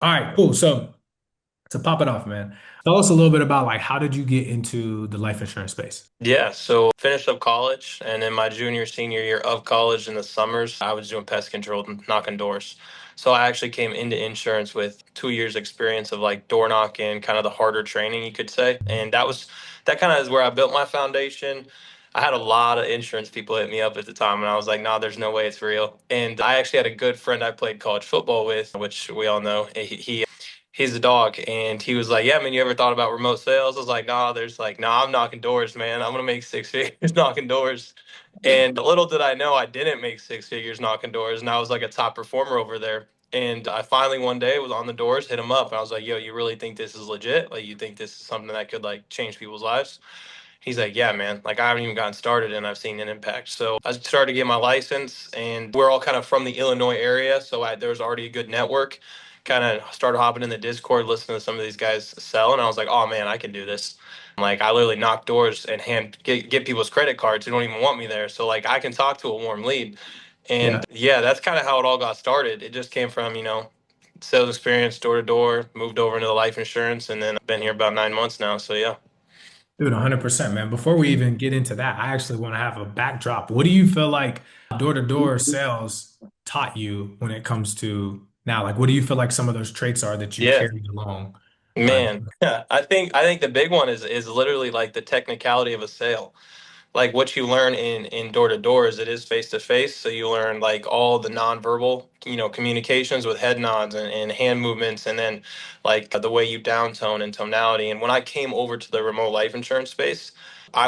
All right, cool. So to pop it off, man, tell us a little bit about like how did you get into the life insurance space? Yeah, so finished up college, and in my junior, senior year of college in the summers, I was doing pest control and knocking doors. So I actually came into insurance with 2 years experience of like door knocking, kind of the harder training you could say. And that kind of is where I built my foundation. I had a lot of insurance people hit me up at the time, and I was like, "No, there's no way it's real." And I actually had a good friend I played college football with, which we all know. He's a dog, and he was like, "Yeah, man, you ever thought about remote sales?" I was like, "Nah, nah, I'm knocking doors, man. I'm gonna make six figures knocking doors." And little did I know, I didn't make six figures knocking doors, and I was like a top performer over there. And I finally one day was on the doors, hit him up, and I was like, "Yo, you really think this is legit? Like, you think this is something that could like change people's lives?" He's like, "Yeah, man. Like, I haven't even gotten started, and I've seen an impact." So I started to get my license, and we're all kind of from the Illinois area, so there was already a good network. Kind of started hopping in the Discord, listening to some of these guys sell, and I was like, "Oh man, I can do this." Like, I literally knock doors and get people's credit cards who don't even want me there. So like, I can talk to a warm lead, Yeah. and yeah, that's kind of how it all got started. It just came from sales experience, door to door, moved over into the life insurance, and then I've been here about 9 months now. So yeah. Dude, 100%, man. Before we even get into that, I actually want to have a backdrop. What do you feel like door-to-door sales taught you when it comes to now? Like, what do you feel like some of those traits are that you Yeah. carried along? Like, Man, yeah, I think the big one is literally like the technicality of a sale. Like what you learn in door to door is it is face to face, so you learn like all the nonverbal, communications with head nods and hand movements, and then like the way you downtone and tonality. And when I came over to the remote life insurance space,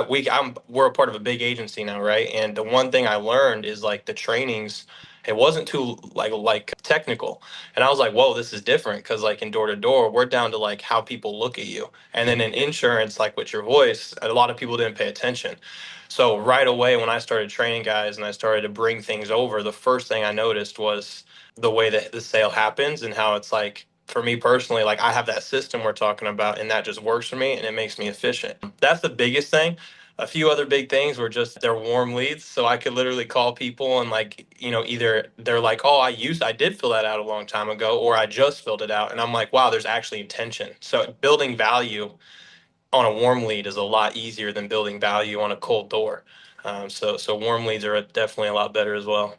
we're a part of a big agency now, right? And the one thing I learned is like the trainings. It wasn't too like technical, and I was like, "Whoa, this is different." Because like in door to door, we're down to like how people look at you, and then in insurance, like with your voice, a lot of people didn't pay attention. So right away, when I started training guys and I started to bring things over, the first thing I noticed was the way that the sale happens and how it's like for me personally, like I have that system we're talking about, and that just works for me and it makes me efficient. That's the biggest thing. A few other big things were just they're warm leads, so I could literally call people and like either they're like, "Oh, I did fill that out a long time ago," or "I just filled it out," and I'm like, "Wow, there's actually intention." So building value on a warm lead is a lot easier than building value on a cold door. So warm leads are definitely a lot better as well.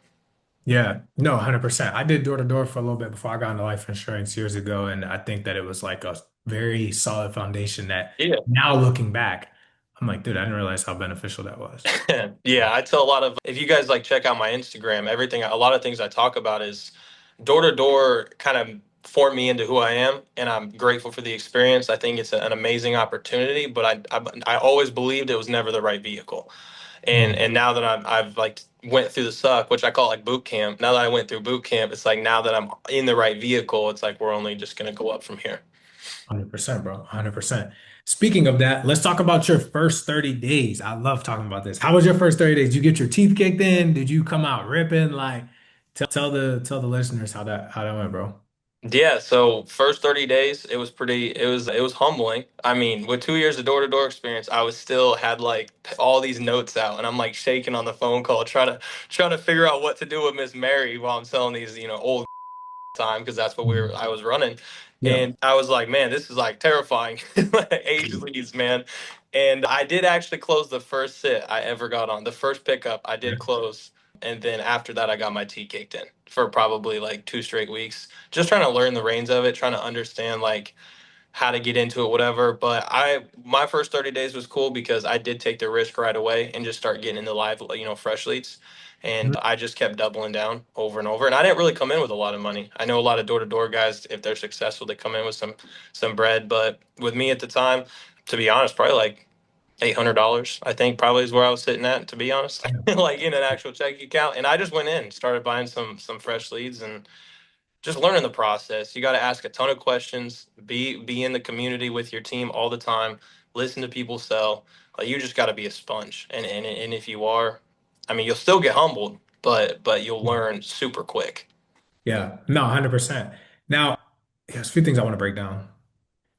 yeah, no, 100%. I did door-to-door for a little bit before I got into life insurance years ago, and I think that it was like a very solid foundation that Yeah. now looking back, I'm like, dude, I didn't realize how beneficial that was. Yeah, I tell a lot of if you guys like check out my Instagram, everything a lot of things I talk about is door to door kind of formed me into who I am, and I'm grateful for the experience. I think it's an amazing opportunity, but I always believed it was never the right vehicle. And now that I've like went through the suck, which I call like boot camp. Now that I went through boot camp, it's like now that I'm in the right vehicle, it's like we're only just gonna go up from here. 100%, bro. 100%. Speaking of that, let's talk about your first 30 days. I love talking about this. How was your first 30 days? Did you get your teeth kicked in? Did you come out ripping? Like, tell the listeners how that went, bro. Yeah, so first 30 days, it was humbling. I mean, with 2 years of door-to-door experience, I was still had like all these notes out and I'm like shaking on the phone call trying to figure out what to do with Miss Mary while I'm selling these, old time because that's what Mhm. I was running. Yeah. And I was like, man, this is like terrifying. Age leads, man. And I did actually close the first sit I ever got on. The first pickup I did close. And then after that, I got my tea kicked in for probably like 2 straight weeks. Just trying to learn the reins of it, trying to understand like how to get into it, whatever. But my first 30 days was cool because I did take the risk right away and just start getting into live, fresh leads. And I just kept doubling down over and over. And I didn't really come in with a lot of money. I know a lot of door to door guys, if they're successful, they come in with some bread. But with me at the time, to be honest, probably like $800, I think probably is where I was sitting at, to be honest, like in an actual checking account. And I just went in, started buying some fresh leads and just learning the process. You got to ask a ton of questions. Be in the community with your team all the time. Listen to people sell. You just got to be a sponge. And if you are, I mean, you'll still get humbled, but you'll learn super quick. Yeah. No, 100%. Now, there's a few things I want to break down.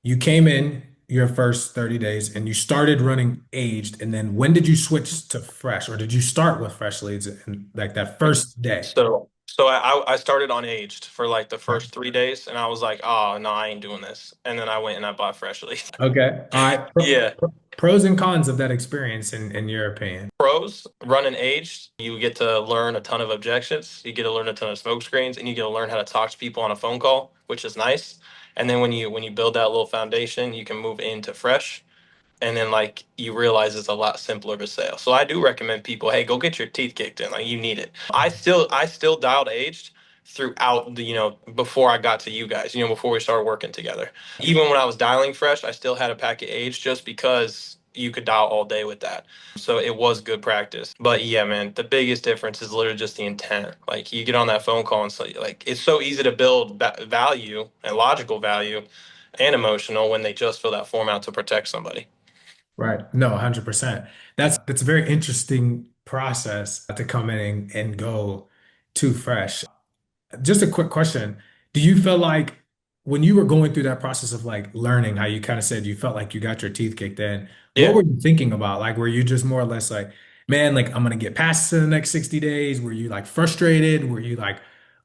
You came in your first 30 days and you started running aged, and then when did you switch to fresh, or did you start with fresh leads in like that first day? So I started unaged for like the first 3 days, and I was like, oh no, I ain't doing this. And then I went and I bought fresh leads. Okay. All right. Yeah. Pros and cons of that experience in your opinion. Pros, running aged, you get to learn a ton of objections, you get to learn a ton of smoke screens, and you get to learn how to talk to people on a phone call, which is nice. And then when you build that little foundation, you can move into fresh, and then like you realize it's a lot simpler of a sale. So I do recommend people, hey, go get your teeth kicked in. Like you need it. I still dialed aged throughout the, before I got to you guys, before we started working together. Even when I was dialing fresh, I still had a packet aged just because you could dial all day with that. So it was good practice. But yeah, man, the biggest difference is literally just the intent. Like you get on that phone call and so like it's so easy to build value and logical value and emotional when they just fill that form out to protect somebody. Right. No, 100%. That's a very interesting process to come in and go too fresh. Just a quick question. Do you feel like when you were going through that process of like learning, how you kind of said you felt like you got your teeth kicked in, what Yeah. were you thinking about? Like, were you just more or less like, man, like I'm gonna get past this in the next 60 days? Were you like frustrated? Were you like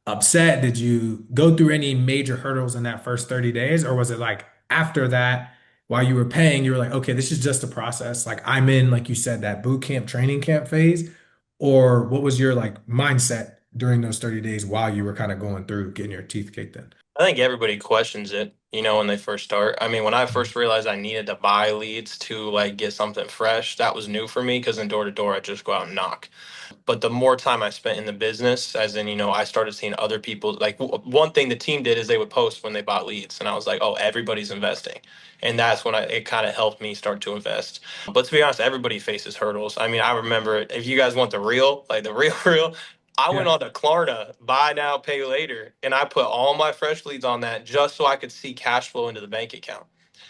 upset? Did you go through any major hurdles in that first 30 days? Or was it like after that, while you were paying, you were like, okay, this is just a process. Like I'm in, like you said, that boot camp, training camp phase. Or what was your like mindset during those 30 days while you were kind of going through getting your teeth kicked in? I think everybody questions it, when they first start. I mean, when I first realized I needed to buy leads to like get something fresh, that was new for me because in door to door, I just go out and knock. But the more time I spent in the business, as in, I started seeing other people. Like one thing the team did is they would post when they bought leads, and I was like, oh, everybody's investing, and that's when it kind of helped me start to invest. But to be honest, everybody faces hurdles. I mean, I remember if you guys want the real, like the real, real. I went Yeah. on to Klarna, buy now, pay later, and I put all my fresh leads on that just so I could see cash flow into the bank account.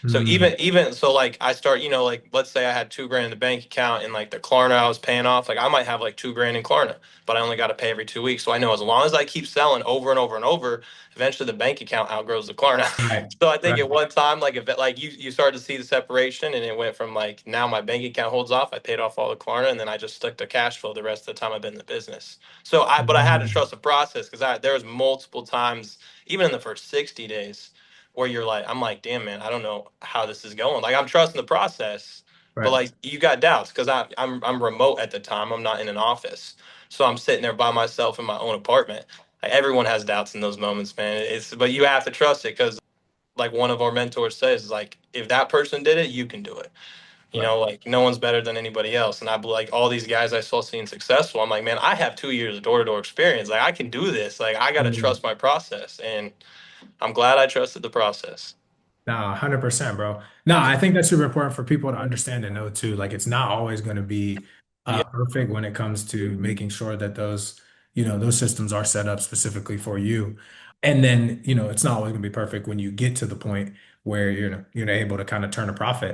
So Hmm. even so, like I start, like let's say I had 2 grand in the bank account and like the Klarna I was paying off, like I might have like 2 grand in Klarna, but I only got to pay every 2 weeks. So I know as long as I keep selling over and over and over, eventually the bank account outgrows the Klarna. Right. So I think Right. at one time, like if it, like you started to see the separation, and it went from like now my bank account holds off, I paid off all the Klarna, and then I just stuck to cash flow the rest of the time I've been in the business. But I had to Mhm. trust the process because there was multiple times, even in the first 60 days, where I'm like, damn man, I don't know how this is going. Like I'm trusting the process, but Right. like you got doubts because I'm remote at the time. I'm not in an office, so I'm sitting there by myself in my own apartment. Like everyone has doubts in those moments, man. But you have to trust it because like one of our mentors says, like if that person did it, you can do it. Right. Like no one's better than anybody else. And I like all these guys I saw seeing successful. I'm like, man, I have 2 years of door to door experience. Like I can do this. Like I got to Mm. trust my process, and I'm glad I trusted the process. Nah, 100%, bro. Nah, I think that's super important for people to understand and know too. Like it's not always going to be Yeah. perfect when it comes to making sure that those systems are set up specifically for you. And then, it's not always going to be perfect when you get to the point where you're able to kind of turn a profit.